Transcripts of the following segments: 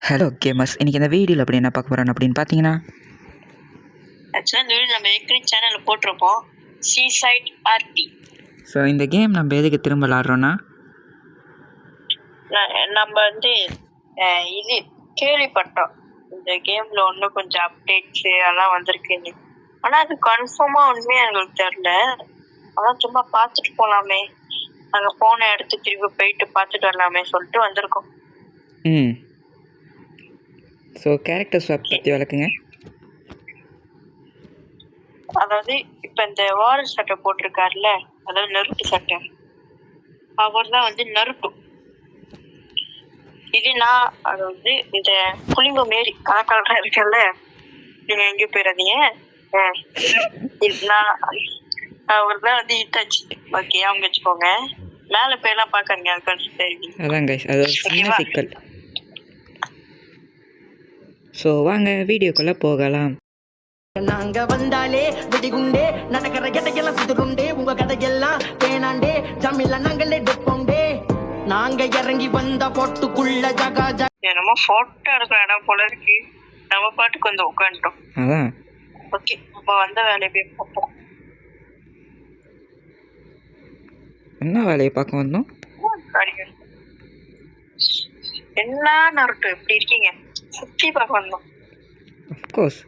Hello gamers, இன்றைக்கி இந்த வீடியோவில் அப்படி என்ன பார்க்க போகிறோம் அப்படின்னு பார்த்தீங்கன்னா, ஆக்சுவலாக இந்த வீடியோ நம்ம ஏற்கனவே சேனலில் போட்டிருப்போம், சீசைட் ஆர்பி. ஸோ இந்த கேம் நம்ம எதுக்கு திரும்ப விளாட்றோன்னா, நம்ம வந்து இது கேள்விப்பட்டோம், இந்த கேமில் இன்னும் கொஞ்சம் அப்டேட்ஸு அதெல்லாம் வந்திருக்குன்னு. ஆனால் அது கன்ஃபார்மாக உண்மையாக எங்களுக்கு தெரில. ஆனால் சும்மா பார்த்துட்டு போகலாமே, நாங்கள் போன இடத்துக்கு திரும்பி போயிட்டு பார்த்துட்டு வரலாமே சொல்லிட்டு வந்திருக்கோம். ஸோ கேரக்டர் ஸ்வாப் பற்றி விளக்குங்க. அதாவது இப்போ இந்த வாரல் சட்டை போட்டிருக்காருல்ல, அதாவது நருட்டு சட்டை, அவர் தான் வந்து நருட்டு. இது நான் அதாவது இந்த புளிங்க மாரி கலக்கலரா இருக்கல, நீங்க எங்கேயும் போயிடாதீங்க. நான் அவர் தான் வந்து இட்டாச்சு. ஓகே, அவங்க வச்சுக்கோங்க. மேலே போயெல்லாம் பார்க்காதீங்க, அது கன்ஃபியூஸ் ஆகிடுவீங்க. அதான் கைஸ், அது ஒரு சின்ன சிக்கல். ஸோ வாங்க வீடியோக்குள்ளே போகலாம். நாங்க வந்தாலே வெடிகுண்டே நடக்கிற கதையெல்லாம் சுதுருண்டே, உங்க கதையெல்லாம் தேனாண்டே ஜமில்ல நாங்களே டெப்போண்டே, நாங்க இறங்கி வந்த போட்டுக்குள்ள ஜகா ஜகா. என்னமோ போட்டோ எடுக்கிற இடம் போல இருக்கு, நம்ம பாட்டுக்கு வந்து உட்காந்துட்டோம். அதான் ஓகே, நம்ம வந்த வேலையை போய் பார்ப்போம். என்ன வேலையை பார்க்க வந்தோம்? என்ன நருட்டு எப்படி இருக்கீங்க, சுற்றி பார்க்க வந்தோம். அஃப்கோர்ஸ்.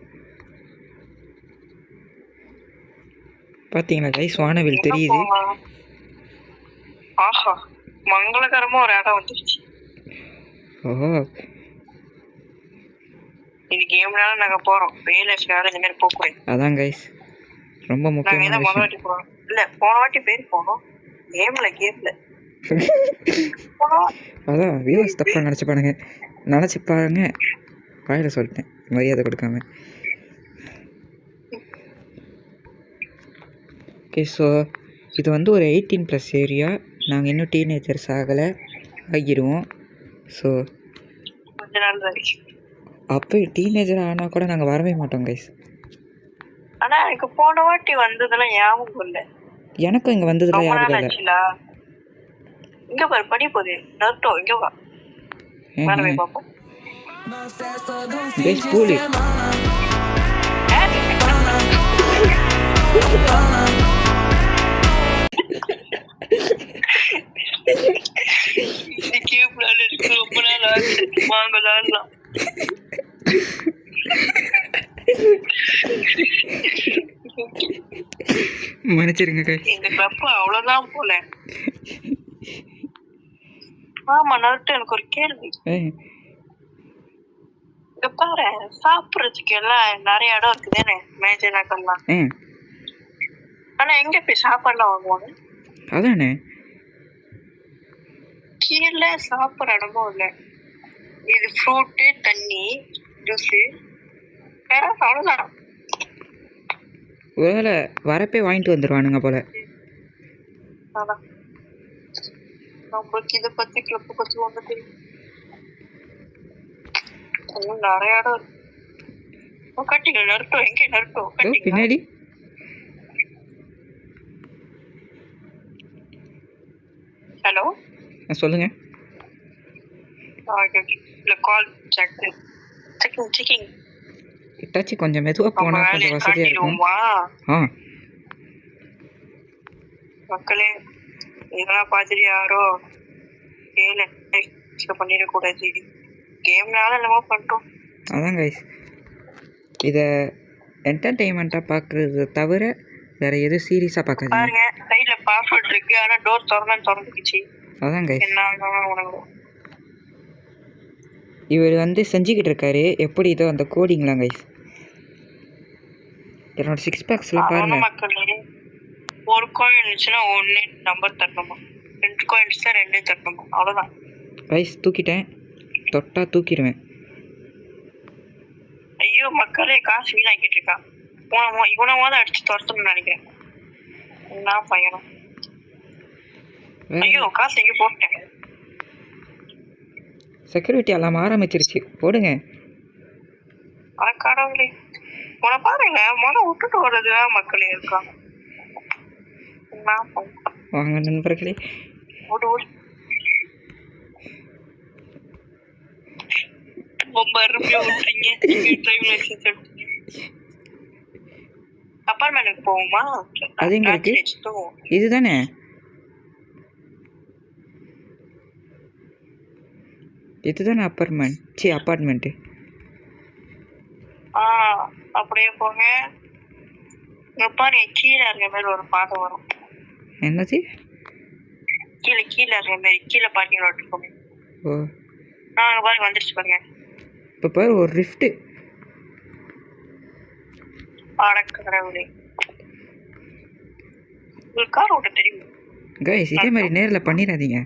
பார்த்தீங்களா கைஸ், வானவில் தெரியுது. ஆஹா, மங்களகரமா ஒரு இடம் வந்துருச்சு. ஓ, இது கேம்னால நாங்க போறோம், ரியல் லைஃப்னால இந்த மாதிரி போகக்கூடாது. அதான் கைஸ் ரொம்ப முக்கியமான நாங்க முதல் வாட்டி போறோம். இல்ல, போன வாட்டி பேர் போனோம், கேம்ல அதான் வியூவர்ஸ் தப்பாக நினச்சி பாருங்க. வாயில சொல்லிட்டேன், மரியாதை கொடுக்காம. ஓகே, ஸோ இது வந்து ஒரு 18+ ஏரியா. நாங்கள் இன்னும் டீனேஜர்ஸ் ஆகிடுவோம். ஸோ கொஞ்ச நாள் தான். அப்போ டீனேஜர் ஆனால் கூட நாங்கள் வரவே மாட்டோம் கைஸ். ஆனால் எனக்கு போன வாட்டி வந்ததெல்லாம் ஞாபகம் இல்லை. எனக்கும் இங்கே வந்ததுல ஞாபகம் இல்லை. இங்கே பாரு, படி போகுது நர்ட்டோ, இங்கே வா, வரவே பார்ப்போம். கைஸ் பூலி ரொம்ப நாள் ஆச்சு, வாங்க விளாடலாம். மன்னிச்சிருங்க கை, இந்த கிளப் அவ்வளவுதான் போல. ஆமா நருட்டு, எனக்கு ஒரு கேள்வி. இங்க பாரு, சாப்பிடுறதுக்கு எல்லாம் நிறைய இடம் இருக்குதானே, மேஜை நகர்லாம். ஆனா எங்க போய் சாப்பாடுலாம் வாங்குவாங்க? அதானே, கீழே சாப்பிட்ற இடமும் இல்லை. இது ஃப்ரூட்டு, தண்ணி, ஜூஸு, வேற அவ்வளோதான். ஒருவேளை வரப்பே வாங்கிட்டு வந்துடுவானுங்க போல. அதான் நம்மளுக்கு இதை பற்றி கிளப்பு பற்றி ஒன்று தெரியும். நிறைய இடம் இருக்கு. கட்டிங்க நருட்டோம், எங்கே நருட்டோம் பின்னாடி. ஹலோ, சொல்லுங்க. இல்லை, கால் செக்கிங். இட்டாச்சி கொஞ்சம் மெதுவாக போனால் கொஞ்சம் வசதியாக இருக்கும். மக்களே, இதெல்லாம் பார்த்துட்டு யாரோ கேளு பண்ணிடக்கூடாது, கேம்னால என்னமோ பண்ணுறோம். அதான் கைஸ், இதை என்டர்டெயின்மெண்ட்டாக பார்க்குறது தவிர வேறு எதுவும் சீரியஸாக பார்க்காதீங்க. பாருங்க, சைடில் பாஸ்வேர்ட் இருக்கு, ஆனால் டோர் திறந்துக்குச்சு. அதான் கைஸ், என்ன உனக்கு இவர் வந்து செஞ்சுக்கிட்டு இருக்காரு. எப்படி இதோ அந்த கோடிங்லாம் கைஸ், என்னோட 6 பேக்ஸ்லாம் பாருங்க. மக்களே, ஒரு காயின் இருந்துச்சுன்னா 1 நம்பர் தரணுமா, 2 காயின் இருந்துச்சுன்னா 2 தரணுமா, அவ்வளோதான் கைஸ். தூக்கிட்டேன், தொட்டா தூக்கிடுவேன். ஐயோ மக்களே, காசு வீணாக்கிட்டு இருக்கான். இவனமா தான் அடிச்சு துரத்தணும்னு நினைக்கிறேன். என்ன பையனும். ஐயோ, காசு எங்கே போட்டேன். செக்யூரிட்டி எல்லாம் ஆரம்பிச்சிருச்சு, போடுங்க. கடவுளே, உன பாருங்க, விட்டுட்டு வர்றதுதான் மக்களே இருக்காங்க. வாங்க நண்பர்களே, ரொம்ப மறுபடியும் விட்டுறீங்க. டிரைவிங் லைசன்ஸ் எடுத்து அப்பார்ட்மெண்ட்டுக்கு போவோமா? அது எங்க இருக்கு? இதுதானே? இதுதானே அப்பார்ட்மெண்ட்டு. அப்படியே போங்க. பாருங்க கீழே இருக்க மாதிரி ஒரு பாதை வரும். என்னது? கீழே இருக்க மாதிரி கீழே பார்க்கிங் ரோட் இருக்கும். ஓ பாருங்க வந்துருச்சு பாருங்க. இப்போ பாரு ஒரு ரிஃப்ட். கடவுளே, உங்களுக்கு கார் ஓட்ட தெரியும் கைஸ்? இதே மாதிரி நேரில் பண்ணிடாதீங்க.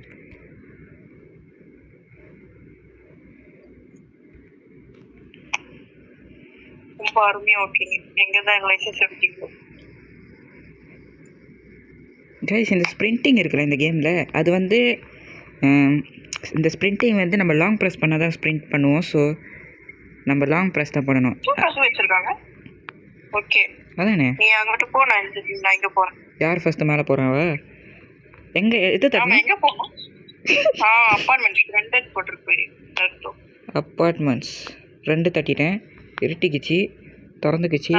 ரொம்ப அருமையா ஓகேங்க. எங்க தான் லைசன்ஸ் எடுத்தீங்க கைஸ்? இந்த ஸ்ப்ரிண்டிங் இருக்குல்ல இந்த கேமில், அது வந்து இந்த ஸ்ப்ரிண்டிங் வந்து நம்ம லாங் ப்ரெஸ் பண்ணால் தான் ஸ்ப்ரிண்ட் பண்ணுவோம். ஸோ நம்ம லாங் ப்ரெஸ் தான் பண்ணணும். வச்சிருக்காங்க. ஓகே அதானே? நீ அங்கிட்டு போ, நான் இங்கே போகிறேன். யார் ஃபர்ஸ்ட் மேலே போகிறாவ? எங்கே எது தட்டணும்? எங்கே போகணும்? அப்பார்ட்மெண்ட்ஸ் 2 போட்டிருக்கு. அப்பார்ட்மெண்ட்ஸ் 2 தட்டிட்டேன். இருட்டிக்குச்சு, திறந்துக்குச்சு.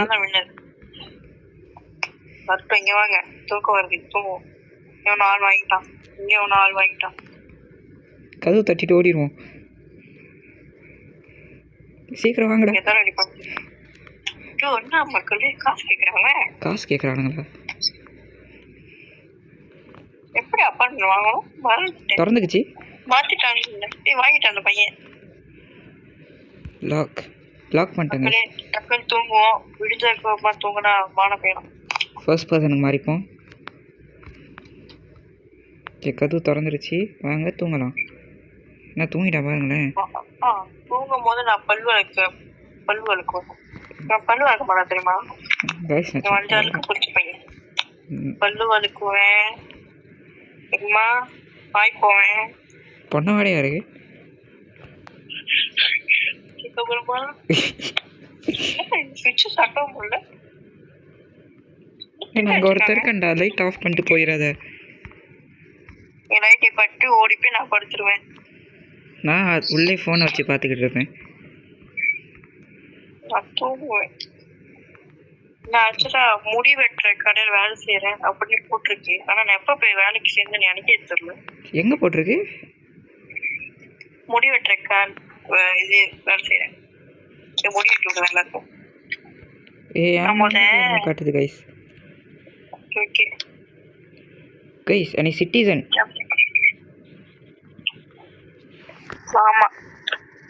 இங்கே வாங்க, தூக்கம் வருது. தூங்குவோம். இவன் ஆள் வாங்கிட்டான். இங்கே ஒன்று ஆள் வாங்கிட்டான். கதவு தட்டிட்டு ஓடிடுவோம். சீக்கிரம் வாங்கடா. எதாவது ரெடி பண்ணு. என்ன மக்களே காசு கேட்குறாங்க? காசு கேட்குறானுங்களா? எப்படி அப்பார்ட்மெண்ட் வாங்கணும்? திறந்துக்குச்சு. மாற்றிட்டாங்க. வாங்கிட்டான் அந்த பையன். லாக் பண்ணிட்டாங்க. டக்குன்னு தூங்குவோம். விடிஞ்சதுக்கு தூங்கினா மான போயிடும். ஃபர்ஸ்ட் பர்சனுக்கு மாறிப்போம். கதவு திறந்துருச்சு, வாங்க தூங்கலாம். நான் தூங்கிட்டேன் பாருங்களேன். தூங்கும் போது நான் பல்லு வளர்க்குவேன். நான் பல்லு வளர்க்க மாட்டேன் தெரியுமா? வந்தாருக்கு பிடிச்ச பையன். பல்லு வளர்க்குவேன், அம்மா வாய் போவேன். பொண்ணவாடையா இருக்கு. சட்டம் முடியல. அங்கே ஒருத்தர் இருக்கண்டா, லைட் ஆஃப் பண்ணிட்டு போயிடாத. லைட்டை பட்டு ஓடி போய் நான் படுத்துருவேன். நான் உள்ளே ஃபோனை வச்சு பார்த்துக்கிட்டு இருப்பேன். நான் தூங்குவேன். நான் ஆக்சுவலா முடி வெட்டுற கடையில் வேலை செய்யறேன் அப்படின்னு போட்டிருக்கு. ஆனா நான் எப்ப போய் வேலைக்கு சேர்ந்து எனக்கே தெரியல. எங்க போட்டிருக்கு? முடி வெட்டுற இது வேலை செய்யறேன். முடி வெட்டி விடுவேன் எல்லாருக்கும். காட்டுது கைஸ். ஓகே கைஸ், அனி சிட்டிசன். ஆமா,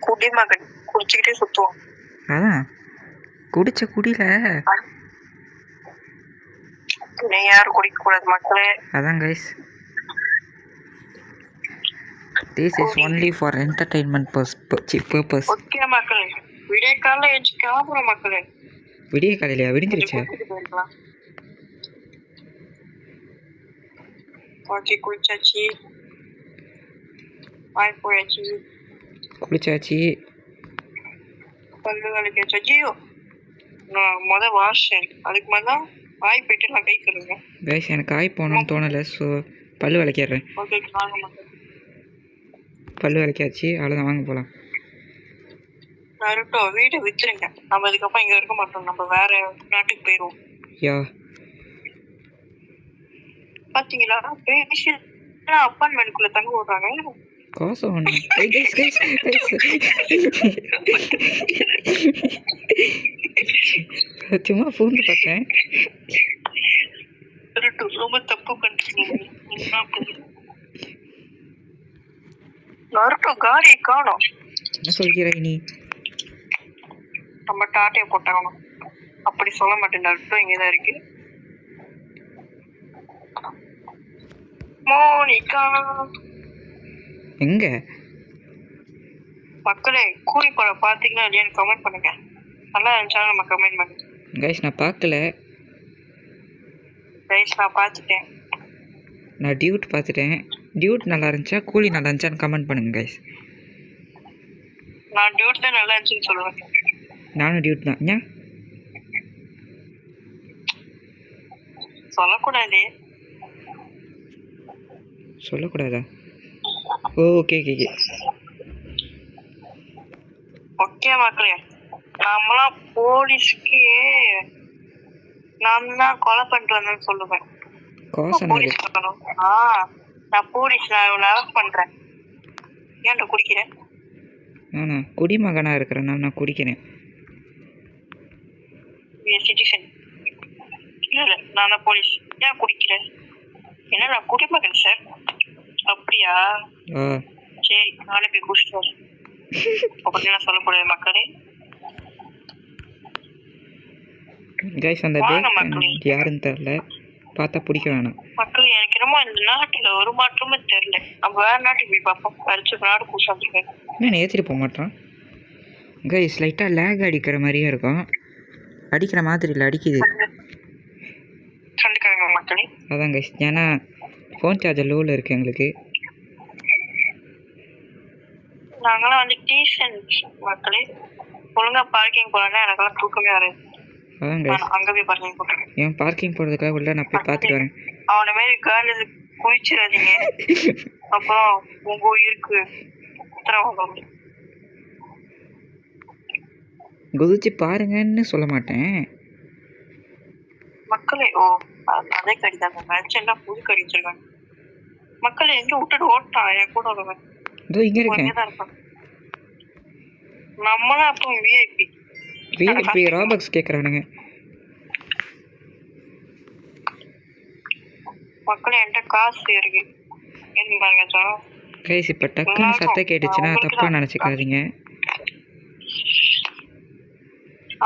குடிமகன். குடிச்சுக்கிட்டே சுத்துவோம். அதான் குடிச்ச குடியில நீ யாரும் குடிக்க கூடாது மக்களே. அதான் guys, this is only for entertainment purpose. Okay மக்களே, விடிய காலையில எழுந்து கிளம்புறோம் மக்களே. விடிய காலையிலயா? விடிஞ்சிருச்சா? ஓகே, குளிச்சாச்சு, வாய் போயாச்சு, குளிச்சாச்சு, பல்லு விளக்காச்சு. ஐயோ, நான் வாஷ், அதுக்கு மேலே தான் வாய் போயிட்டு நான் கை கழுவுங்க. கைஸ், எனக்கு காய் போகணும்னு தோணலை, ஸோ பல்லு விளக்கிடுறேன். ஓகே வாங்க மக்கள். பல்லு விளக்கியாச்சு, அவ்வளோதான், வாங்க போகலாம். நருட்டோ, வீடு வித்துருங்க. நம்ம அதுக்கப்புறம் இங்கே இருக்க மாட்டோம், நம்ம வேற நாட்டுக்கு போயிடுவோம். யா, பார்த்தீங்களா? அப்பார்ட்மெண்ட்குள்ளே தங்க விடுறாங்க. காசு ஒன்று. சும்மா ஃபோன் பார்த்தேன். ரொம்ப தப்பு பண்ணிருக்கீங்க. நருட்டோ, காடியை காணோம். என்ன சொல்கிறாய் நீ? நம்ம டாட்டையை போட்டாகணும். அப்படி சொல்ல மாட்டேன். நருட்டோ இங்கேதான் இருக்கு. மோனிகா எங்க? மக்களே, கூலி படம் பார்த்தீங்கன்னா இல்லையான்னு கமெண்ட் பண்ணுங்க. நல்லா இருந்துச்சா நம்ம கமெண்ட் பண்ணுங்க. கைஸ், நான் பார்க்கல. கைஸ், நான் பார்த்துட்டேன். நான் டியூட் பார்த்துட்டேன். டியூட் நல்லா இருந்துச்சா, கூலி நல்லா இருந்துச்சான்னு கமெண்ட் பண்ணுங்க கைஸ். நான் டியூட் தான் நல்லா இருந்துச்சுன்னு சொல்லுவேன். நானும் டியூட் தான். ஏன் சொல்லக்கூடாது? சொல்லக்கூடாதா? Okay okay okay. ஓகே மக்களே, நம்மளாம் போலீஸ்க்கு நான் தான் கொலை பண்ணிட்டு வந்தேன்னு சொல்லுவேன். கோசம் போலீஸ் பார்க்கணும். நான் போலீஸ், நான் இவனை அரெஸ்ட் பண்றேன். ஏன்டா குடிக்கிறேன்? நானா குடிமகனாக இருக்கிறேன், நான் குடிக்கிறேன். சிட்டிசன் இல்ல, நான் தான் போலீஸ். ஏன் குடிக்கிறேன்? என்ன நான் குடிமகன் சார். அப்படியா? சரி, நானே போய் குடிச்சிட்டு வரேன். அப்படிலாம் சொல்லக்கூடாது மக்களே. கைஸ் அந்த பேக் யாருன்னு தெரில, பார்த்தா பிடிக்க வேணாம் மக்கள். எனக்கு என்னமோ இந்த நாட்டுல ஒரு மாற்றமும் தெரியல. நம்ம வேற நாட்டுக்கு போய் பார்ப்போம். வரைச்சு நாடு பூசாங்க. என்ன ஏற்றிட்டு போக மாட்டான் கைஸ். லைட்டாக லேக் அடிக்கிற மாதிரியே இருக்கும். அடிக்கிற மாதிரி இல்லை, அடிக்குது. கண்டுக்காங்க மக்களே. அதான் கைஸ், ஏன்னா ஃபோன் சார்ஜர் லோவில் இருக்குது எங்களுக்கு. நாங்களாம் வந்து டீசன்ட் மக்களே. ஒழுங்கா பார்க்கிங் போகலன்னா எனக்கெல்லாம் தூக்கமே வராது. அதான் கைஸ், அங்கே போய் பார்க்கிங் போட்டேன். ஏன் பார்க்கிங் போகிறதுக்காக உள்ள நான் போய் பார்த்துட்டு வரேன். அவனை மாரி காலேஜ் குளிச்சிடாதீங்க, அப்புறம் உங்க உயிருக்கு உத்தரவாதம். குதிச்சு பாருங்கன்னு சொல்ல மாட்டேன் மக்களே. அதே கடி தான் நினைச்சேன்னா புது கடி வச்சிருக்காங்க. மக்களே எங்க விட்டுட்டு ஓட்டான் என் கூட வருவேன். இதோ இங்கே இருக்கேன். இருப்பான். நம்மளாம் அப்போ விஐபி விஐபி ராபக்ஸ் கேட்குறானுங்க. மக்களே என்கிட்ட காசு இருக்கு. என்ன பாருங்க சார் கைஸ், இப்போ டக்குன்னு சத்தம் கேட்டுச்சுன்னா தப்பாக நினச்சிக்காதீங்க.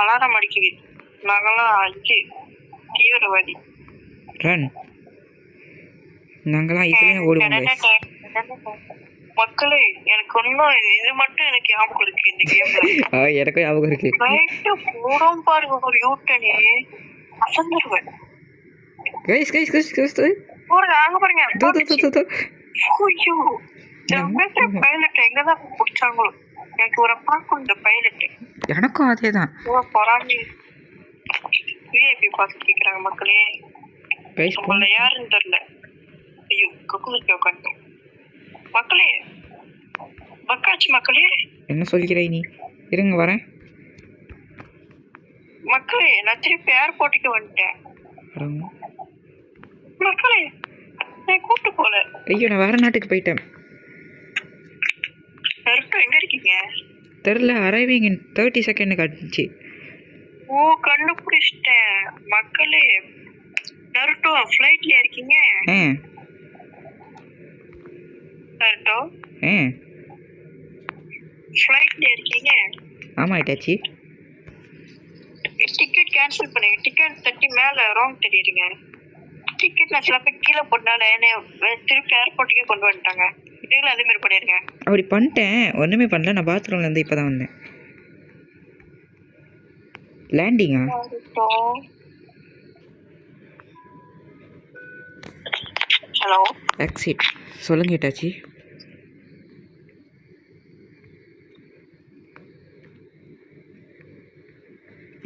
அலாரம் அடிக்குது. நாங்கெல்லாம் அஞ்சு தீவிரவாதி. ரன். நாங்களாம் இதுலேயும் ஓடுவோம். மக்களே எனக்கு ஒன்றும் இது மட்டும் எனக்கு ஞாபகம் இருக்கு இந்த கேம்ல. எனக்கும் ஞாபகம் இருக்கு. ரைட்டு போறோம் பாருங்க, ஒரு யூட்டனே அசந்துருவேன். கைஸ் கைஸ் கைஸ் கைஸ் போறேன் அங்க பாருங்க. ஐயோ, பைலட் எங்கதான் பிடிச்சாங்களோ. எனக்கு ஒரு பார்க்கும் இந்த பைலட். எனக்கும் அதே தான். பொறாமி விஐபி பார்த்து கேட்குறாங்க மக்களே. உங்களை யாருன்னு தெரியல. ஐயோ கக்குலுக்கு உட்காந்து மக்களே. பக்காச்சு மக்களே. என்ன சொல்கிறீ நீ? இருங்க வரேன். மக்களே நான் திருப்பி ஏர்போர்ட்டுக்கு வந்துட்டேன். மக்களே நான் கூப்பிட்டு போல. ஐயோ நான் வேற நாட்டுக்கு போயிட்டேன். எங்க இருக்கீங்க? தெரில. அரைவிங் இன் 30 செகண்ட் காட்டுச்சு. ஓ கண்டுபிடிச்சிட்டேன் மக்களே. நருட்டோ ஃப்ளைட்ல இருக்கீங்க? நருட்டோ ஃப்ளைட்ல இருக்கீங்க? ஆமா இட்டாச்சி. டிக்கெட் கேன்சல் பண்ணுங்க. டிக்கெட் தட்டி மேல ராங் தெரியுதுங்க. டிக்கெட் நான் சில பேர் கீழே போட்டனால என்ன திருப்பி ஏர்போர்ட்டுக்கே கொண்டு வந்துட்டாங்க. நீங்களும் அதே மாதிரி பண்ணிருங்க. அப்படி பண்ணிட்டேன். ஒன்றுமே பண்ணல. நான் பாத்ரூம்ல இருந்து இப்போ தான் வந்தேன். லேண்டிங்கா? Hello exit. சொல்லுங்க Itachi.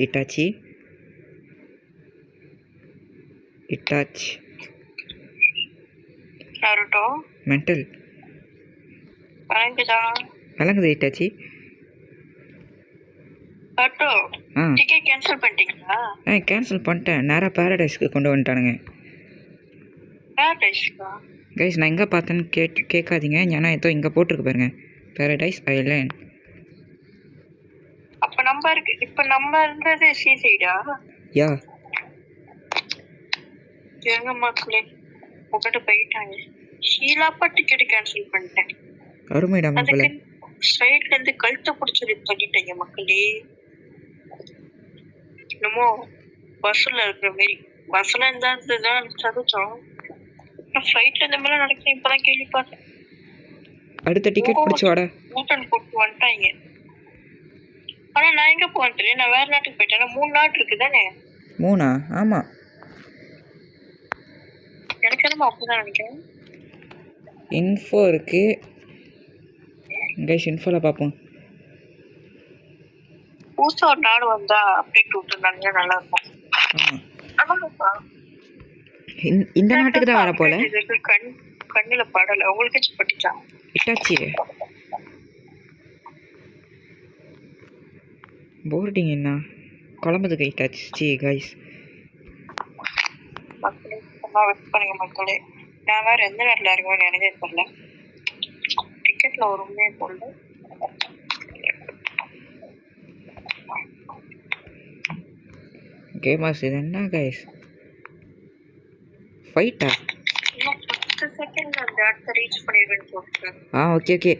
Itachi Itachi Naruto mental வணங்குதா? வணங்குது இட்டாச்சி. நருட்டோ டிக்கெட் கேன்சல் பண்ணிட்டீங்களா? கேன்சல் பண்ணிட்டேன். நேராக பேரடைஸ்க்கு கொண்டு வந்துட்டானுங்க. பேரடைஸ்க்கா? கைஸ் நான் எங்கே பார்த்தேன்னு கேட்காதீங்க. ஏன்னா ஏதோ இங்கே போட்டிருக்கு பாருங்க, பேரடைஸ் ஐலேண்ட். அப்போ நம்ம இருக்கு. இப்போ நம்ம இருந்தது சி சைடா? யா. எங்க மக்களே உங்ககிட்ட போயிட்டாங்க. ஷீலாப்பா டிக்கெட் கேன்சல் பண்ணிட்டேன். அருமைடா மக்களே. சைட்ல இருந்து கழுத்தை பிடிச்சது பண்ணிட்டீங்க மக்களே. என்னமோ பஸ்ல இருக்கிற மாதிரி. பஸ்ல இருந்தாதான் சதுச்சோம். ஃப்ளைட்ல இந்த மாதிரி நடக்கும் இப்பதான் கேள்விப்பட்டேன். அடுத்த டிக்கெட் பிடிச்சி வாடா. கூட்டம் போட்டு வந்துட்டாங்க. ஆனா நான் எங்க போனேன்? நான் வேற நாட்டுக்கு போயிட்டேன். 3 நாட்டு இருக்கு தானே? 3? ஆமா எனக்கு என்னமோ அப்படிதான் நினைக்கிறேன். இன்ஃபோ இருக்கு கைஸ். இன்ஃபோல பார்ப்போம். புதுசா ஒரு நாடு வந்தா அப்டேட் விட்டுருந்தாங்க நல்லா இருக்கும். இந்த நாட்டுக்கு தான் வர போல. கண்ணுல படல. உங்களுக்கு பட்டுச்சா? இட்டாச்சி போர்டிங் என்ன குழம்புது கைட்டாச்சு கைஸ். மக்களே வெயிட் பண்ணுங்க மக்களே. நான் வேற எந்த நேரத்தில் இருக்குவேன்னு எனக்கே தெரியல. டிக்கெட்ல ஒரு உண்மையை போடல. கேமர்ஸ் இது என்ன கைஸ் ஃபைட்டா? இன்னும் 10 செகண்ட் அந்த இடத்த ரீச் பண்ணிடுவேன்னு சொல்லிட்டு. ஓகே ஓகே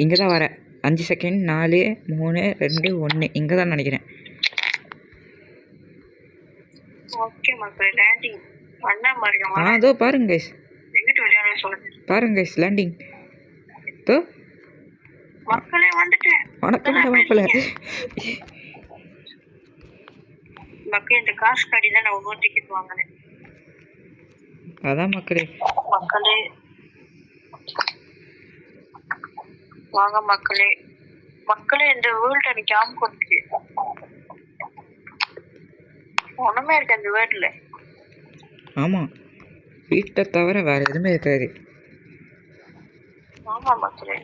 இங்கே தான் வரேன். 5 செகண்ட் 4 3 2 1 இங்கே தான் நினைக்கிறேன். ஓகே மக்களே லேண்டிங் பண்ண மாதிரி. அதோ பாருங்க கைஸ், எங்கிட்ட விளையாட சொல்லுங்க. பாருங்க கைஸ் லேண்டிங். தோ மக்களே வந்துட்டேன். வணக்கம் மாப்பிள்ள. மக்களே இந்த காசு காடி தான் நான் ஒன்றும் டிக்கெட் வாங்கினேன். அதான் மக்களே மக்களே வாங்க மக்களே. மக்களே இந்த வேர்ல்ட் எனக்கு ஞாபகம் கொடுத்து ஒண்ணுமே இருக்கு அந்த வேர்ல்ட்ல. ஆமாம் வீட்டை தவிர வேறு எதுவுமே இருக்காது. ஆமா மக்களே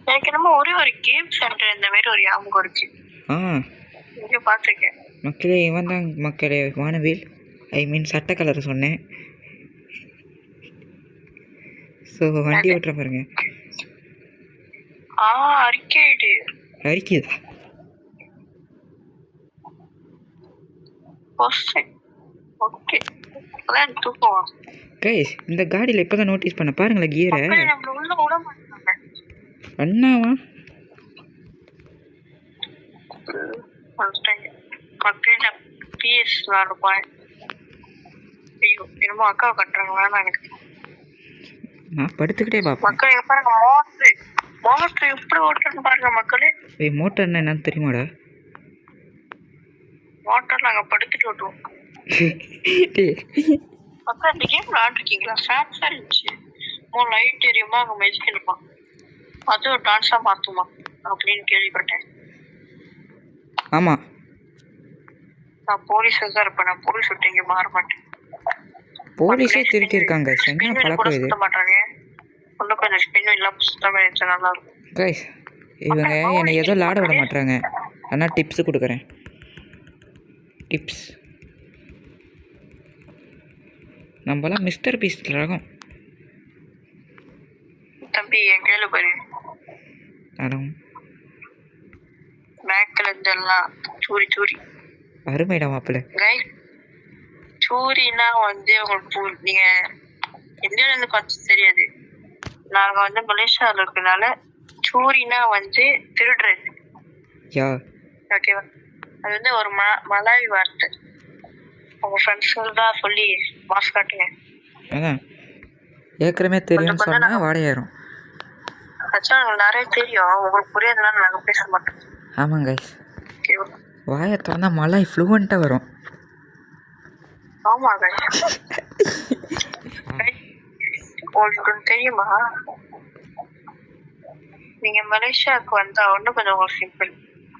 எனக்கு என்னமோ ஒரே ஒரு கேம் சென்டர் இந்த மாதிரி ஒரு ஞாபகம் இருக்கு. இங்க பார்த்துருக்கேன் மக்களே. இவன் தான் மக்களே வானவில், ஐ மீன் சட்டை கலர் சொன்னேன். ஸோ வண்டி ஓட்டுற பாருங்க. அரிக்கேடு அரிக்குதா? ஓகே அதான் தூக்குவோம் கைஸ். இந்த காடியில் இப்போ தான் நோட்டீஸ் பண்ண பாருங்களேன் கியரை. நம்மள உள்ள விட மாட்டாங்க. அண்ணாவா மக்களே நான் பிஎஸ் விளாடுப்பேன். ஐயோ என்னமோ அக்காவை கட்டுறாங்களா எனக்கு. நான் படுத்துக்கிட்டே பார்ப்பேன். மக்கள் எங்க பாருங்க மோட்டர் எப்படி ஓட்டுறன்னு பாருங்க மக்களே. மோட்டர்னா என்னன்னு தெரியுமாடா? மோட்டர் நாங்க படுத்துட்டு ஓட்டுவோம். மக்கள் இந்த கேம் விளாண்டுருக்கீங்களா? ஃபேன்ஸா இருந்துச்சு. லைட் எரியுமா அங்க மெஜிக் இருப்பான். அது ஒரு டான்ஸா மாத்துமா அப்படின்னு கேள்விப்பட்டேன். ஆமாம் நான் போலீஸ் தான் இருப்பேன். நான் போலீஸ் விட்டு இங்க மாற மாட்டேன். போலீஸே திருட்டி இருக்காங்க. என்ன பழக்கம் இது? சுத்த மாட்டாங்க. இன்னும் கொஞ்சம் ஸ்பின் இல்லாம சுத்தமா இருந்துச்சு நல்லா இருக்கும். கைஸ் இவங்க என்னை ஏதோ விளாட விட மாட்டாங்க. ஆனால் டிப்ஸு கொடுக்குறேன். டிப்ஸ் நம்மளாம் மிஸ்டர் பீஸ்ட் ரகம். தம்பி என் கையில பாரு. அடம் பேக்ல இருந்தெல்லாம் சூரி அருமைடா மாப்பிள்ள. கைஸ் சூரினா வந்து உங்களுக்கு நீங்க இந்தியாவில இருந்து பார்த்து தெரியாது. நாங்க வந்து மலேசியாவில் இருக்கனால சூரினா வந்து திருடுறது. யா ஓகேவா? அது வந்து ஒரு மலாய் வார்த்தை. உங்க ஃப்ரெண்ட்ஸுக்கு தான் சொல்லி மாஸ் காட்டுங்க. அதான் ஏற்கனவே தெரியும்னு சொன்னால் வாடையாயிரும். ஆக்சுவலாக உங்களுக்கு நிறைய தெரியும். உங்களுக்கு புரியாதனால நாங்கள் பேச மாட்டோம். ஆமாம் கைஸ். ஓகேவா? வாயை திறந்தா மலாய் ஃப்ளூவெண்ட்டாக வரும். ஆமா கைஸ். உங்களுக்கு தெரியுமா? நீங்க மலேசியாவுக்கு வந்தா ஒன்றும் கொஞ்சம் உங்களுக்கு சிம்பிள்.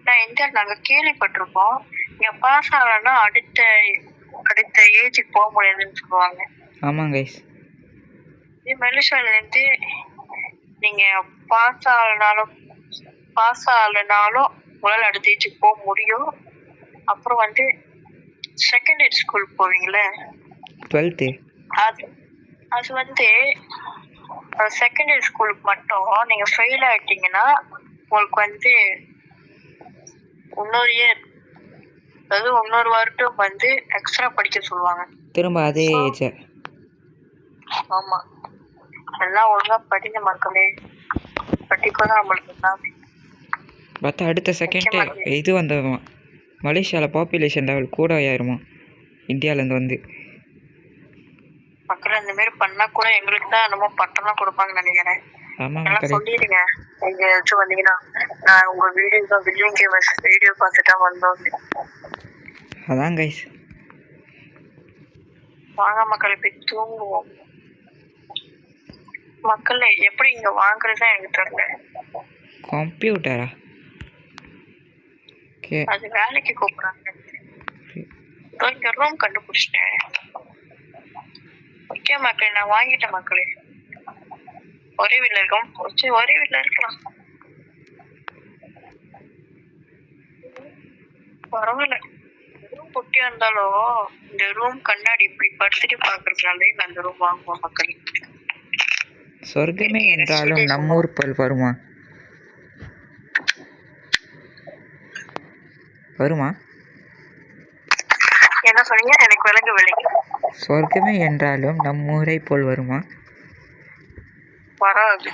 நான் இந்தியாவில் நாங்கள் கேள்விப்பட்டிருப்போம். நீங்க பாஸ் ஆகலன்னா அடுத்த ஏஜுக்கு போக முடியாதுன்னு சொல்லுவாங்க. ஆமாம் கைஸ். இதே மலேசியாவிலேருந்து நீங்க பாஸ் ஆகலைனாலும் உங்களால் அடுத்த ஏஜுக்கு போக முடியும். அப்புறம் வந்து செகண்டரி ஸ்கூல் போவீங்களே 12th அது வந்து செகண்டரி ஸ்கூலுக்கு மட்டும் நீங்க ஃபெயில் ஆயிட்டீங்கன்னா உங்களுக்கு வந்து இன்னொரு இயர், அதாவது இன்னொரு வருடம் வந்து எக்ஸ்ட்ரா படிக்க சொல்லுவாங்க. திரும்ப அதே ஏஜ். ஆமா எல்லாம் ஒழுங்கா படிங்க மக்களே. படிப்பதான் நம்மளுக்கு எல்லாமே. பார்த்தா அடுத்த செகண்டே இது வந்து மலேசியாவில் பாப்புலேஷன் லெவல் கூட ஆயிருமா இந்தியாவிலேருந்து வந்து. மக்கள் இந்த மாதிரி பண்ணா கூட எங்களுக்கு தான் நம்ம பட்டம்லாம் கொடுப்பாங்கன்னு நினைக்கிறேன். ஆமாம் சொல்லிடுங்க. நீங்க ஏதாச்சும் வந்தீங்கன்னா நான் உங்க வீடியோ பார்த்துட்டா வந்தோம். அதான் கைஸ். வாங்க மக்கள் போய் தூங்குவோம். மக்கள் எப்படி இங்க வாங்குறதா எனக்கு தெரியல. கம்ப்யூட்டரா? அது வேலைக்கு கூப்பிடுறாங்க. இங்க ரூம் கண்டுபிடிச்சிட்டேன். ஓகே மக்களே நான் வாங்கிட்டேன் மக்களே. ஒரே வீட்டில் இருக்கோம். ஒரே வீட்டில் இருக்கலாம். பரவாயில்ல. ரூம் குட்டியா இருந்தாலும் இந்த ரூம் கண்ணாடி இப்படி படுத்துட்டு பாக்குறதுனாலே அந்த ரூம் வாங்குவோம் மக்களே. சொர்க்கமே என்றாலும் நம்ம ஊர் போல் வருமா? வருமா? என்ன சொன்னீங்க? எனக்கு விளங்கவில்லை. சொர்க்கமே என்றாலும் நம் ஊரை போல் வருமா? வராது.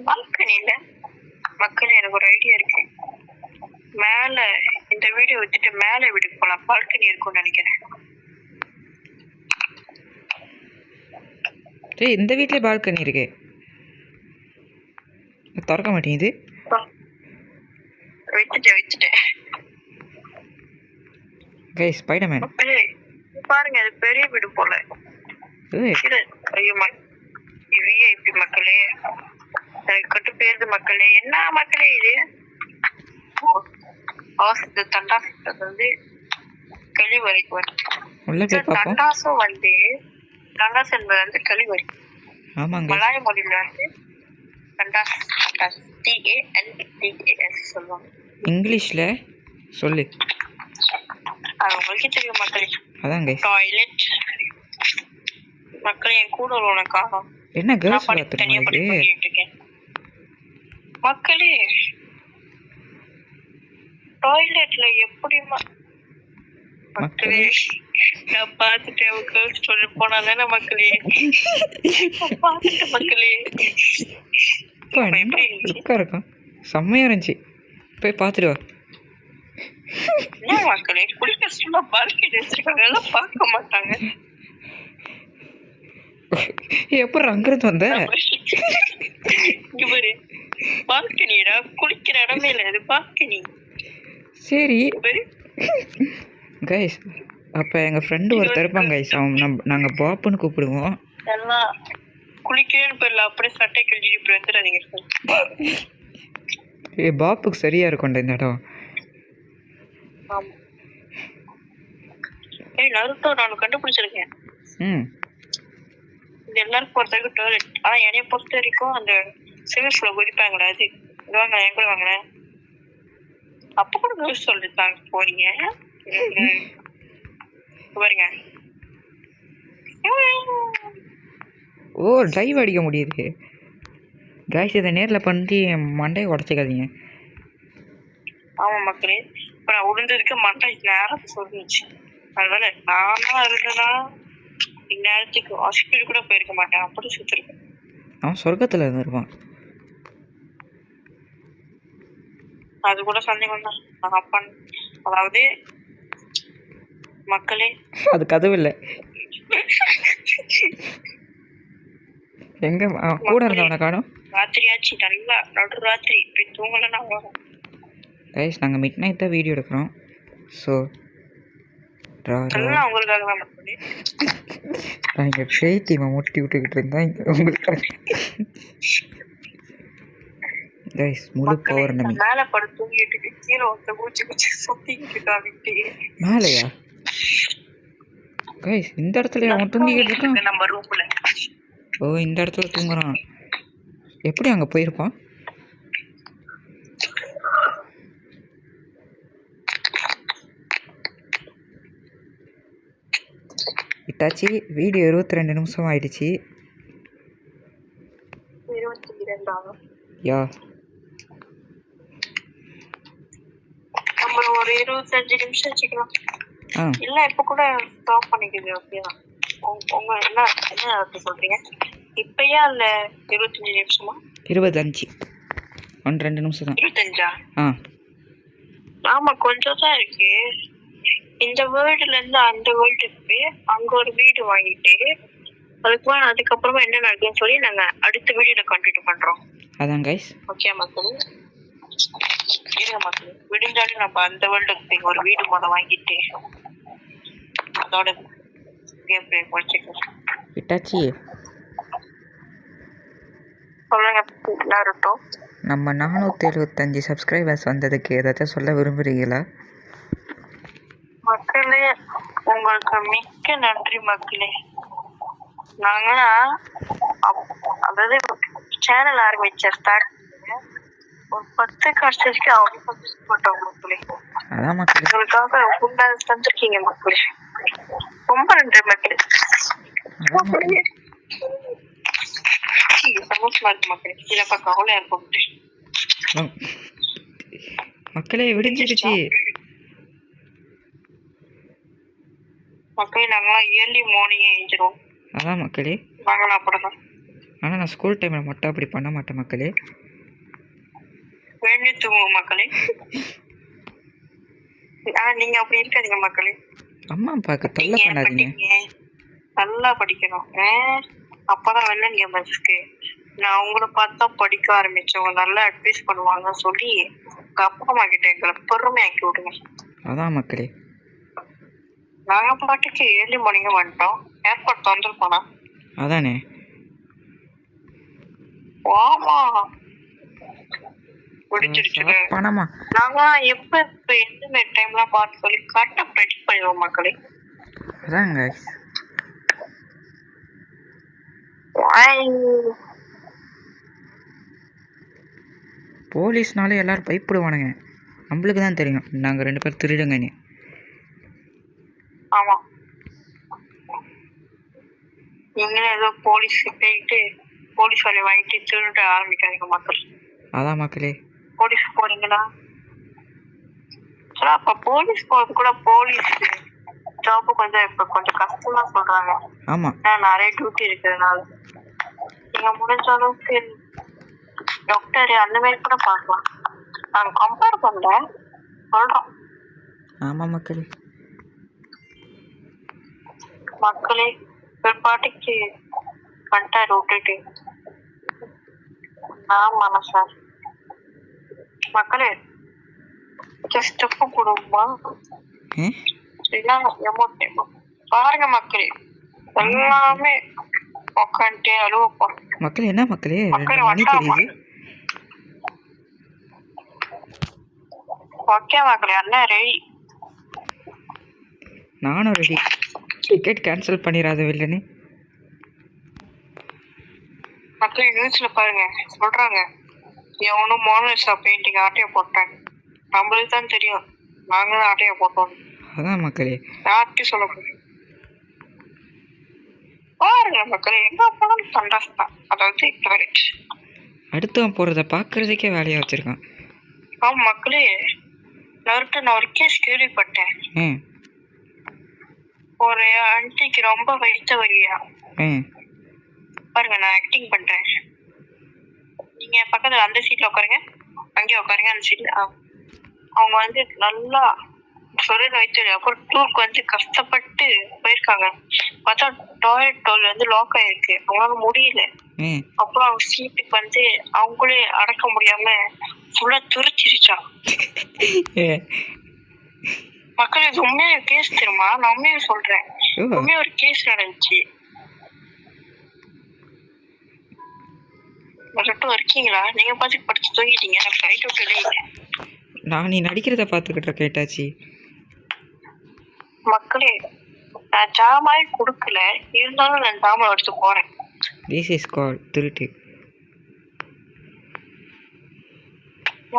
பால்கனில மக்களே எனக்கு ஒரு ஐடியா இருக்கு. மேல இந்த வீடியோ வச்சுட்டு மேல வீட்டுக்கு போலாம். பால்கனி இருக்கும்னு நினைக்கிறேன். டேய், இந்த வீட்டிலே பால்கனி இருக்கு. திறக்க மாட்டேங்குது. வச்சுட்டேன். Guys, Spiderman. மக்களே பாருங்க, அது பெரிய வீடு போல. ஐயோ விஐபி மக்களே, எனக்கு கட்டு பேருது மக்களே. என்ன மக்களே இது? தண்டாசம் வந்து கழிவறை தண்டாசம் வந்து தண்டாசம் என்பது வந்து கழிவறை. ஆமாங்க. மலாய மொழியில வந்து தண்டாஸ் TANDAS சொல்லுவாங்க. இங்கிலீஷ்ல சொல்லு. அது உங்களுக்கு தெரியும் மக்களே. அதாங்க. டாய்லெட் மக்களே. என் கூட உனக்கா என்ன கேர்ள்ஸ் பாத்ரூம் இது? மக்களே டாய்லெட்ல எப்படி மக்களே நான் பாத்துட்டேன். கேர்ள்ஸ் டாய்லெட் போனாதானே மக்களே பாத்துட்டேன் மக்களே. இருக்கும், செம்மையா இருந்துச்சு. போய் பார்த்துட்டு வா. என்ன மக்களே குளிக்க சும்மா பால்கனி வச்சிருக்காங்க, எல்லாம் பார்க்க மாட்டாங்க. எப்படி அங்கிருந்து வந்த? இவரு பால்கனிடா, குளிக்கிற இடமே இல்லை, அது பால்கனி. சரி கைஸ், அப்போ எங்கள் ஃப்ரெண்டு ஒருத்தர் இருப்பாங்க கைஸ், அவன் நாங்கள் பாப்புன்னு கூப்பிடுவோம். எல்லாம் குளிக்கிறேன்னு பேர்ல அப்படியே சட்டை கழிச்சு இப்படி வந்துடாதீங்க. பாப்புக்கு சரியா இருக்கும்டா இந்த இடம். நருட்டோ நான் கண்டுபிடிச்சிருக்கேன். இது எல்லாருக்கும் பொறுத்த வரைக்கும் டாய்லெட். ஆனா என்னைய பொறுத்த வரைக்கும் அந்த சிவில்ஸ்ல குதிப்பாங்களா, அது வாங்க என் கூட வாங்கினேன். அப்ப கூட நியூஸ் சொல்லிட்டாங்க போறீங்க பாருங்க. ஓ, டைவ் அடிக்க முடியுது கைஸ். இதை நேரில் பண்ணி மண்டையை உடச்சிக்காதீங்க. ஆமா மக்களே, இப்போ நான் உளுந்ததுக்கு மண்டை நேரத்தை சொல்லிச்சு. அதனால நானா இருந்தேன்னா இந்நேரத்துக்கு ஹாஸ்பிட்டல் கூட போயிருக்க மாட்டேன். அப்படி சுத்திருக்கேன். அவன் சொர்க்கத்தில் இருந்திருப்பான். அது கூட சந்தேகம் தான். அப்பன் அதாவது மக்களே, அது கதவு இல்லை. எங்க கூட இருந்தவனை காணும். ராத்திரியாச்சு, நல்லா நடு ராத்திரி இப்படி தூங்கலன்னா வரும். கைஸ், நாங்கள் மிட் நைட் தான் வீடியோ எடுக்கிறோம். ஸோ எல்லாம் உங்களுக்காக தான் மக்களே. நான் இங்கே பேய் தீமை முட்டி விட்டுக்கிட்டு இருந்தேன் இங்கே உங்களுக்கு. கைஸ், முழு பௌர்ணமி. மேலே படுத்து தூங்கிட்டு கீழே ஒருத்த குச்சி சுத்திக்கிட்டு இருக்காவிட்டு. மேலையா கைஸ்? இந்த இடத்துல அவன் தூங்கிக்கிட்டு இருக்கான் நம்ம ரூம்ல. ஓ, இந்த இடத்துல தூங்குறான். எப்படி அங்கே போயிருப்பான்? இட்டாச்சி வீடியோ 22 நிமிஷம் ஆயிடுச்சு. 22 யா, நம்ம ஒரு 25 நிமிஷம் வச்சுக்கலாம். இல்ல இப்ப கூட ஸ்டாப் பண்ணிக்குது. ஓகேதான். உங்க என்ன சொல்றீங்க? இப்பயா இல்ல 25 நிமிஷமா? 25 2 நிமிஷம் தான். 25? ஆமா, கொஞ்சம் தான் இருக்கு. இந்த வேர்ல்டுல இருந்து அந்த வேர்ல்டுக்கு அங்க ஒரு வீடு வாங்கிட்டு அதுக்கப்புறமா என்ன நடக்குன்னு சொல்லி நாங்க அடுத்த வீடியோல கண்டினியூ பண்றோம். அதான் கைஸ். ஓகே மக்கள், இருங்க மக்கள், விடிஞ்சாலும் நம்ம அந்த வேர்ல்டுக்கு ஒரு வீடு வாங்கிட்டு அதோட கேம் பிளே முடிச்சுக்கலாம். இட்டாச்சி சொல்லுங்க எல்லாரும். நம்ம 475 சப்ஸ்கிரைபர்ஸ் வந்ததுக்கு ஏதாச்சும் சொல்ல விரும்புறீங்களா? மக்களே, உங்களுக்கு மிக்க நன்றி மக்களே. நாங்களாம் அதாவது சேனல் ஆரம்பிச்ச ஸ்டார்ட் ஒரு 10 காசுக்கு அவங்க போட்டோம் மக்களே. அதான் மக்களே. உங்களுக்காக ஃபுல்லா தந்துருக்கீங்க மக்களே. ரொம்ப நன்றி மக்களே. சந்தோஷமா இருக்கு மக்களே. இதை பார்க்க அவ்வளோ இருக்கும் மக்களே. விடிஞ்சிடுச்சு மக்களே. நாங்களாம் இயர்லி மார்னிங்கே எழுந்திரும். அதான் மக்களே. நாங்களாம் அப்படிதான். ஆனால் நான் ஸ்கூல் டைமில் மட்டும் அப்படி பண்ண மாட்டேன் மக்களே. வேண்டி தூங்குவோம் மக்களே. நீங்க அப்படி இருக்காதீங்க மக்களே. அம்மா அப்பாவுக்கு தொல்லை பண்ணாதீங்க. நல்லா படிக்கணும். அப்பதான் வெள்ளன் கேமர்ஸ்க்கு நான் உங்களை பார்த்து தான் படிக்க ஆரம்பிச்சவங்க நல்லா அட்வைஸ் பண்ணுவாங்க சொல்லி உங்க அப்பா அம்மா கிட்ட எங்களை பெருமையாக்கி விடுங்க. அதான் மக்களே. நாங்க பாட்டுக்கு ஏர்லி மார்னிங் வந்துட்டோம். ஏர்போர்ட் வந்துருப்போனா அதானே. ஆமா பிடிச்சிருச்சு. பணமா நாங்க எப்ப எந்த மாதிரி டைம்லாம் பார்த்து சொல்லி கரெக்டா ப்ரெடிக்ட் பண்ணிடுவோம் மக்களே. அதாங்க. போலீஸ்னாலே எல்லாரும் பயப்படுவானுங்க. நம்மளுக்கு தான் தெரியும் நாங்கள் 2 பேர் திருடுங்கன்னு. ஆமா நீங்களே ஏதோ போலீஸ் போயிட்டு போலீஸ் வேலையை வாங்கிட்டு திருட ஆரம்பிக்காதீங்க மக்கள். அதான் மக்களே. போலீஸ் போறீங்களா? அப்ப போலீஸ் போறது கூட போலீஸ் ஜாபு கொஞ்சம் இப்ப கொஞ்சம் கஷ்டமா சொல்றாங்க. ஆமா நிறைய டியூட்டி இருக்கிறதுனால நீங்க முடிஞ்ச அளவுக்கு டாக்டர் அந்த மாதிரி கூட பார்க்கலாம். நாங்க கம்பேர் பண்ணல சொல்றோம். ஆமா மக்களே. மக்களே பாட்டுக்கு கண்டாரு விட்டுட்டு ஆமா சார் மக்களே. ஸ்டெப்பு கொடுமா பாருங்க மக்களே. எல்லாமே உக்காந்துட்டு அழுவப்போம் மக்களே. என்ன மக்களே மக்கள் வந்தாமா? ஓகே மக்களே அண்ணன் ரெடி. நானும் ரெடி. டிக்கெட் கேன்சல் பண்ணிடாத வில்லனே. மக்களே நியூஸ்ல பாருங்க சொல்றாங்க எவனும் மோனலிசா பெயிண்டிங் ஆட்டைய போட்டாங்க. நம்மளுக்கு தான் தெரியும் நாங்க தான் ஆட்டைய போட்டோம். அதான் மக்களே. யார்கிட்ட சொல்ல போறேன் பாருங்க மக்களே. எங்க போனாலும் சண்டாஸ் தான். அதாவது கரெக்ட். அடுத்தவன் போறத பாக்குறதுக்கே வேலையா வச்சிருக்கான். ஆமா மக்களே. நான் ஒரு கேஸ் கேள்விப்பட்டேன். ஒரு ஆன்டிக்கு ரொம்ப வயிற்று வலியா. பாருங்க நான் ஆக்டிங் பண்றேன். நீங்க பக்கத்துல அந்த சீட்ல உட்காருங்க. அங்கேயே உட்காருங்க அந்த சீட்ல. அவங்க வந்து நல்லா சொல்ல வயிற்று அப்புறம் டூருக்கு வந்து கஷ்டப்பட்டு போயிருக்காங்க. பார்த்தா டாய்லெட் டோல் வந்து லாக் ஆயிருக்கு. அவங்களால முடியல. அப்புறம் அவங்க சீட்டுக்கு வந்து அவங்களே அடக்க முடியாம ஃபுல்லா துரிச்சிருச்சா. மக்கள் இது உண்மையா கேஸ் தெரியுமா? நான் உண்மையா சொல்றேன். உண்மையா ஒரு கேஸ் நடந்துச்சு. மட்டும் இருக்கீங்களா? நீங்க பார்த்து படிச்சு தூங்கிட்டீங்க. நான் ரைட் விட்டுலே இல்லை. நான் நீ நடிக்கிறத பார்த்துக்கிட்ட கேட்டாச்சு. மக்களே நான் ஜாமாய் கொடுக்கல இருந்தாலும் நான் ஜாமான் எடுத்து போறேன். திஸ் இஸ் கால் திருட்டு.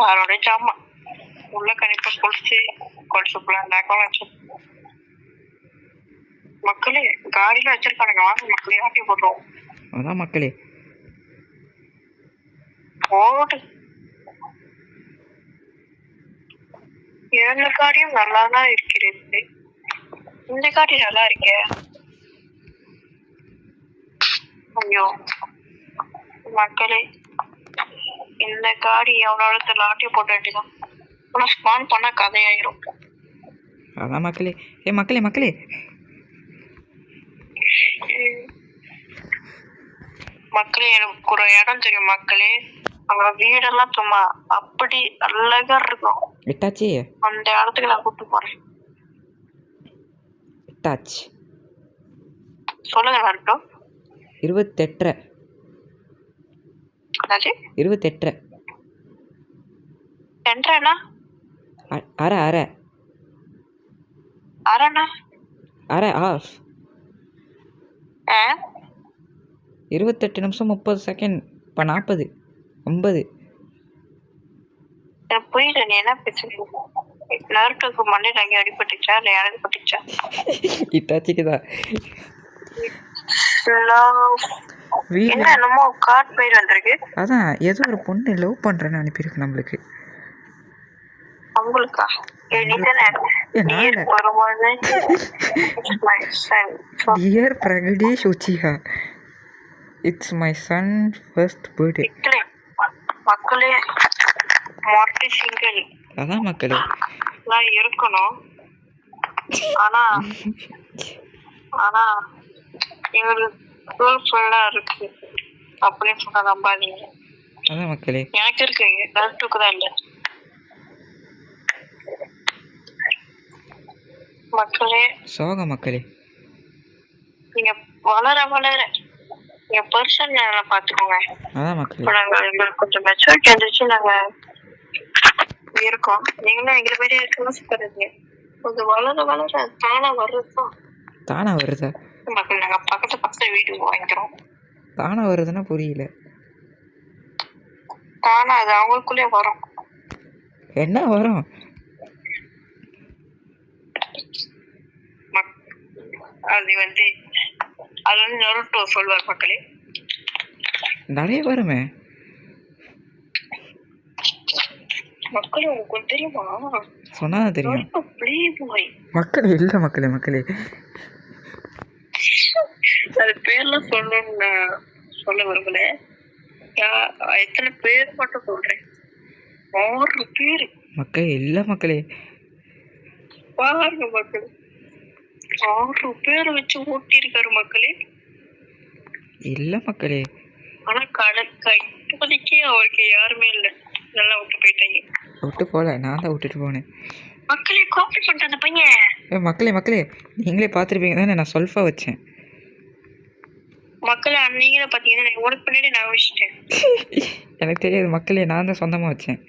யாரோட ஜாமான் உள்ள கண்டிப்பா கொலுசுக்குள்ள மக்களே காடியில வச்சிருக்கானுங்க. வாங்க மக்களே ஆட்டி போடுறோம். அதான் மக்களே. போடு. இரண்டு காடியும் நல்லா தான் இருக்கிறது. இந்த காடி நல்லா இருக்கே. ஐயோ மக்களே இந்த காடி எவ்வளோ லாட்டி போட்டு வேண்டியதான். ஆனால் ஸ்பான் பண்ண கதையாயிரும். அதான் மக்களே. மக்களே மக்களே மக்களே எனக்கு ஒரு இடம் தெரியும் மக்களே. அங்க வீடெல்லாம் சும்மா அப்படி அழகா இருக்கும். விட்டாச்சு. அந்த இடத்துக்கு நான் கூப்பிட்டு போறேன். விட்டாச்சு. சொல்லுங்க வரட்டும். 28. 28. சென்ட்ரனா? அரை அரை அரனா? அரை ஆஃப். 28 நிமிஷம் 30 செகண்ட். இப்போ 40 50. எனக்கு புரியல நீ என்ன பேசுறீங்க. நருட்டோக்கு மண்டையில் அங்கே அடிபட்டுச்சா இல்லை யாராவது பட்டுச்சா? இட்டாச்சிக்கு தான். என்ன என்னமோ கார்ட் பேர் வந்திருக்கு. அதான் ஏதோ ஒரு பொண்ணு லவ் பண்ணுறேன்னு அனுப்பியிருக்கு நம்மளுக்கு. அவங்களுக்கா? Dear Pragadeesh Uchiha, it's my son first birthday. மக்களே மார்ட்டி சிங்கிள் அதான் மக்களே இருக்கணும். ஆனா ஆனா எங்களுக்கு ஃபுல்லா இருக்கு அப்படின்னு சொன்னா நம்பாதீங்க. அதான் மக்களே எனக்கு இருக்கு, நருட்டுக்கு தான் இல்லை. மக்களே சோக மக்களே, நீங்க வளர வளர என் பர்சன் பாத்துக்கோங்க. அதான் மக்களே எங்களுக்கு கொஞ்சம் மெச்சூரிட்டி வந்துச்சு, நாங்க இருக்கோம். நீங்களும் எங்களை மாதிரி இருக்கணும் சொல்றீங்க. கொஞ்சம் வளர வளர தானா வர்றதுதான். தானா வருதா மக்கள்? நாங்க பக்கத்துல வீடு வாங்கிக்கிறோம். தானா வருதுன்னா புரியல. தானா அது அவங்களுக்குள்ளே வரும். என்ன வரும்? அது வந்து நருட்டோ சொல்வார் மக்களே. நிறைய வருமே மக்களே. உங்களுக்கு தெரியுமா? சொன்னா தெரியும் மக்களே. இல்ல மக்களே அது பேர்லாம் சொல்லணும்னு சொல்ல விரும்பல. எத்தனை பேர் மட்டும் சொல்றேன். 6 பேர் மக்களே. இல்ல மக்களே பாருங்க மக்களே, 6 பேரை வச்சு ஓட்டி இருக்காரு மக்களே. இல்ல மக்களே. ஆனா இப்போதைக்கே அவருக்கு யாருமே இல்லை, நல்லா விட்டு போயிட்டாங்க. விட்டு போல, நான் தான் விட்டுட்டு போனேன். மக்களே காப்பி பண்ணிட்டு அந்த பையன். மக்களே நீங்களே பார்த்துருப்பீங்க தானே, நான் சொல்ஃபா வச்சேன். மக்களே நீங்களே பார்த்தீங்கன்னா உனக்கு பின்னாடி நான் வச்சுட்டேன். எனக்கு தெரியாது மக்களே, நான் தான் சொந்தமாக வச்சேன்.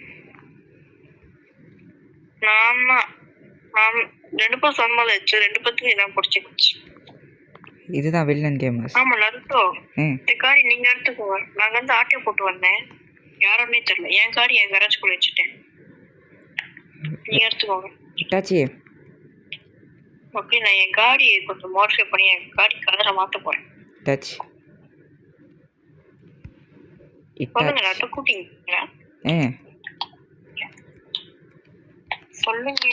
ஆமா 2 பேரும் சொந்தமாக வச்சு 2 பேத்துக்கும் இதான் பிடிச்சிருச்சு. இதுதான் வில்லன் கேமர்ஸ். ஆமா நருட்டோ, இந்த காரி நீங்க எடுத்துக்கோங்க. நாங்க வந்து ஆட்டோ போட்டு வந்தேன், யாருன்னே தெரியல. என் காரி என் கராஜ்குள்ள வச்சுட்டேன், நீங்க எடுத்துக்கோங்க. இட்டாச்சி மக்களே, நான் என் காடியை கொஞ்சம் மாடிஃபை பண்ணி என் காடி கலரை மாற்ற போறேன். இட்டாச்சி சொல்லுங்க நருட்டோ, கூட்டிங்களா? சொல்லுங்க.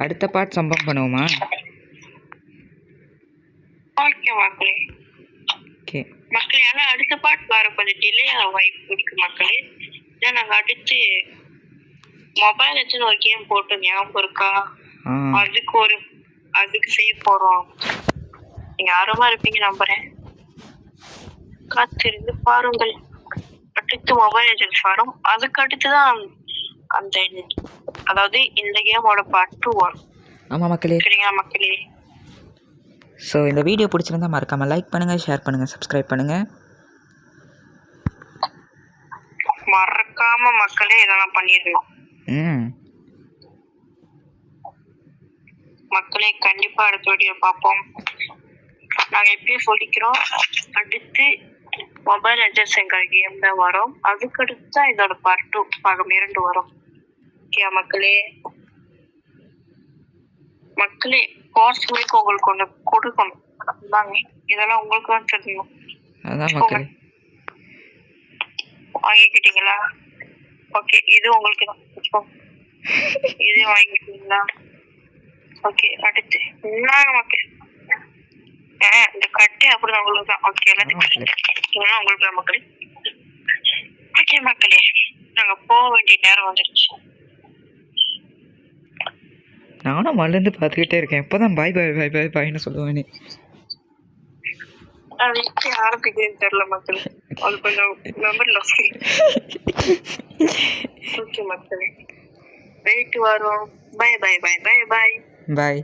அடுத்த பார்ட் சம்பவம் பண்ணுவோமா? ஓகே மக்களே. மக்களே ஆனா அடுத்த பார்ட் வர கொஞ்சம் டிலே ஆக வாய்ப்பு இருக்கு மக்களே. ஏன்னா நாங்கள் அடுத்து மொபைல் வச்சுன்னு ஒரு கேம் போட்டு ஞாபகம் இருக்கா? அதுக்கு செய்ய போறோம். நீங்க ஆர்வமா இருப்பீங்க நம்புறேன். காத்திருந்து பாருங்கள். அடுத்து மொபைல் ஏஜென்ட்ஸ் வரும், அதுக்கு அடுத்துதான் அந்த அதாவது இந்த கேமோட பார்ட் 2 வரும். ஆமா மக்களே. சரிங்களா மக்களே? ஸோ இந்த வீடியோ பிடிச்சிருந்தா மறக்காமல் லைக் பண்ணுங்கள், ஷேர் பண்ணுங்கள், சப்ஸ்கிரைப் பண்ணுங்கள். மறக்காம மக்களே இதெல்லாம் பண்ணிடணும். மக்களே கண்டிப்பா அடுத்த வீடியோ பார்ப்போம். நாங்க எப்பயும் சொல்லிக்கிறோம், அடுத்து மொபைல் லெஜெண்ட்ஸ் எங்க கேம் தான் வரும், அதுக்கடுத்து தான் இதோட பார்ட் 2 பாகம் 2 வரும். ஓகே மக்களே? மக்களே பார்ட்ஸ் உங்களுக்கு ஒன்று கொடுக்கணும். இதெல்லாம் உங்களுக்கு தான் தெரியணும். அதான் மக்களே. வாங்கிக்கிட்டீங்களா? ஓகே, இது உங்களுக்கு தான். இது வாங்கிக்கிட்டீங்களா? ஓகே, அடுத்து என்னங்க மக்களே? இந்த கட்டே அப்படிதான் உங்களுக்கு தான். ஓகே, எல்லாத்தையும் உங்களுக்கு தான் மக்களே. ஓகே மக்களே, நாங்க போக வேண்டிய நேரம் வந்துருச்சு. நானும் மலர்ந்து பார்த்துக்கிட்டே இருக்கேன், எப்போதான் பாய் பாய் பாய் பாய் பாய்னு சொல்லுவேனே. அது எப்படி ஆரம்பிக்குதுன்னு தெரியல மக்களே, அது கொஞ்சம் மெமரி லாஸ். ஓகே மக்களே, போயிட்டு வரோம். பாய் பாய் பாய் பாய் பாய் பாய்.